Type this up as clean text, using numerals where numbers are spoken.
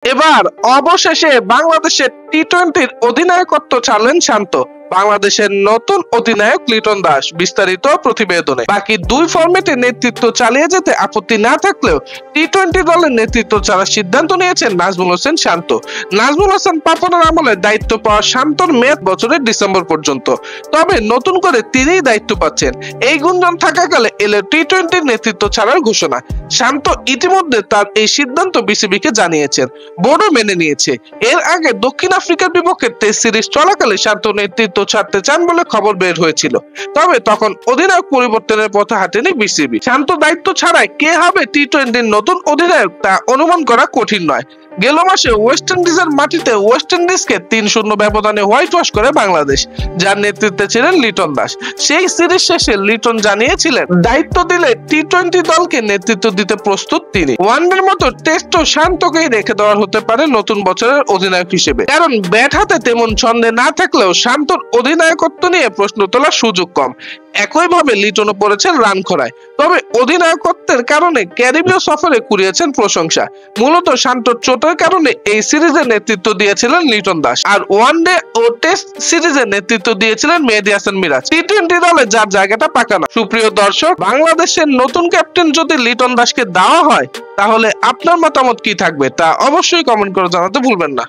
এবার অবশেষে বাংলাদেশের টি-20-র অধিনায়কত্ব ছাড়লেন শান্ত। বাংলাদেশের নতুন অধিনায়ক লিটন দাস। বিস্তারিত প্রতিবেদনে। বাকি দুই ফরম্যাটে নেতৃত্ব চালিয়ে যেতে আপত্তি না থাকলেও টি-20 দলের নেতৃত্ব ছাড়ার সিদ্ধান্ত নিয়েছেন নাজমুল হোসেন শান্ত। নাজমুল হোসেন পাপনের আমলে দায়িত্ব পাওয়া শান্তর মেয়াদ বছরের ডিসেম্বর পর্যন্ত। তবে নতুন করে তিনিই দায়িত্ব পাচ্ছেন। এই গুঞ্জন থাকাকালে এলো টি-20-র নেতৃত্ব ছাড়ার ঘোষণা। শান্ত ইতিমধ্যে তার এই সিদ্ধান্ত বিসিবিকে জানিয়েছেন, বোর্ডও মেনে নিয়েছে। এর আগে দক্ষিণ আফ্রিকার বিপক্ষে টেস্ট সিরিজ চলাকালে শান্ত নেতৃত্ব ছাড়তে চান বলে খবর বের হয়েছিল। তবে তখন অধিনায়ক পরিবর্তনের পথে হাঁটেনি বিসিবি। শান্ত দায়িত্ব ছাড়াই কে হবে টি-20-র নতুন অধিনায়ক তা অনুমান করা কঠিন নয়। গেল মাসে ওয়েস্ট ইন্ডিজের মাটিতে ওয়েস্ট ইন্ডিজকে ৩-০ ব্যবধানে হোয়াইট ওয়াশ করে বাংলাদেশ, যার নেতৃত্বে ছিলেন লিটন দাস। সেই সিরিজ শেষে লিটন জানিয়েছিলেন, দায়িত্ব দিলে টি-20 দলকে নেতৃত্ব দিতে প্রস্তুত তিনি। ওয়ানডের মতো টেস্টও শান্তকেই রেখে দেওয়ার হতে পারে নতুন বছরের অধিনায়ক হিসেবে। কারণ ব্যাট হাতে তেমন ছন্দে না থাকলেও শান্তর অধিনায়কত্ব নিয়ে প্রশ্ন তোলার সুযোগ কম। একইভাবে লিটনও পড়েছেন রান খরায়। তবে অধিনায়কত্বের কারণে ক্যারিবীয় সফরে কুড়িয়েছেন প্রশংসা। মূলত শান্তর চোটের কারণে এই সিরিজের নেতৃত্ব দিয়েছিলেন লিটন দাস, আর ওয়ানডে ও টেস্ট সিরিজের নেতৃত্ব দিয়েছিলেন মেহেদী হাসান মিরাজ। টি-20 দলে যার জায়গাটা পাকা না। সুপ্রিয় দর্শক, বাংলাদেশের নতুন ক্যাপ্টেন যদি লিটন দাসকে দেওয়া হয় তাহলে আপনার মতামত কি থাকবে তা অবশ্যই কমেন্ট করে জানাতে ভুলবেন না।